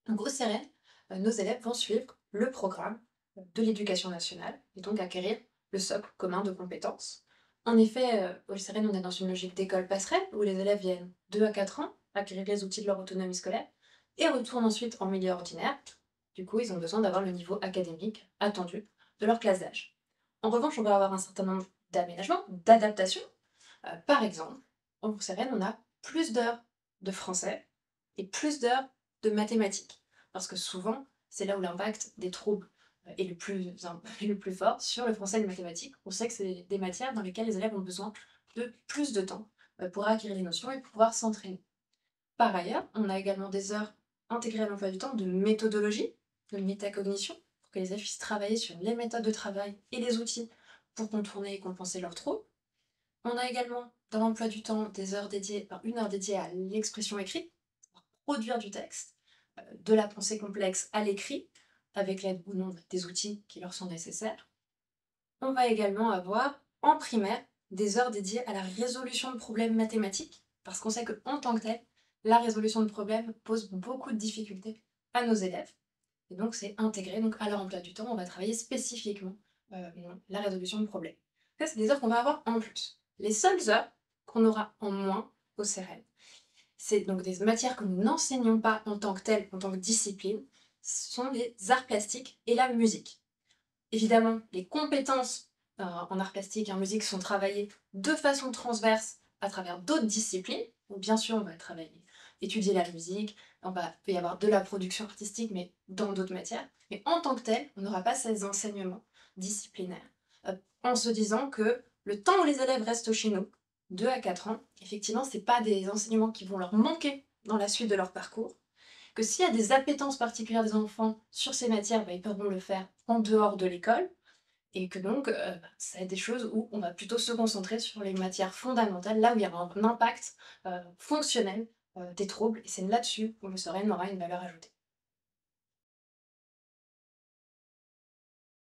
Donc au CERN, nos élèves vont suivre le programme de l'éducation nationale et donc acquérir le socle commun de compétences. En effet, au CERN, on est dans une logique d'école passerelle où les élèves viennent 2 à 4 ans acquérir les outils de leur autonomie scolaire et retournent ensuite en milieu ordinaire. Du coup, ils ont besoin d'avoir le niveau académique attendu de leur classe d'âge. En revanche, on va avoir un certain nombre d'aménagements, d'adaptations. Par exemple, au CERN, on a plus d'heures de français et plus d'heures de mathématiques. Parce que souvent, c'est là où l'impact des troubles est est le plus fort sur le français et les mathématiques. On sait que c'est des matières dans lesquelles les élèves ont besoin de plus de temps pour acquérir les notions et pouvoir s'entraîner. Par ailleurs, on a également des heures intégrées à l'emploi du temps de méthodologie, de métacognition, pour que les élèves puissent travailler sur les méthodes de travail et les outils pour contourner et compenser leurs troubles. On a également dans l'emploi du temps des heures dédiées, enfin une heure dédiée à l'expression écrite, pour produire du texte, de la pensée complexe à l'écrit, avec l'aide ou non des outils qui leur sont nécessaires. On va également avoir en primaire des heures dédiées à la résolution de problèmes mathématiques, parce qu'on sait qu'en tant que tel, la résolution de problèmes pose beaucoup de difficultés à nos élèves. Et donc c'est intégré donc à leur emploi du temps, on va travailler spécifiquement la résolution de problèmes. Ça, c'est des heures qu'on va avoir en plus. Les seules heures qu'on aura en moins au CRL, c'est donc des matières que nous n'enseignons pas en tant que telles, en tant que discipline, ce sont les arts plastiques et la musique. Évidemment, les compétences en arts plastiques et en musique sont travaillées de façon transverse à travers d'autres disciplines. Donc bien sûr, on va travailler, étudier la musique, peut y avoir de la production artistique, mais dans d'autres matières. Mais en tant que tel, on n'aura pas ces enseignements disciplinaires. En se disant que le temps où les élèves restent chez nous, 2 à 4 ans, effectivement, ce pas des enseignements qui vont leur manquer dans la suite de leur parcours, que s'il y a des appétences particulières des enfants sur ces matières, ils pourront le faire en dehors de l'école, et que donc ça a des choses où on va plutôt se concentrer sur les matières fondamentales, là où il y aura un impact fonctionnel des troubles, et c'est là-dessus où le serein aura une valeur ajoutée.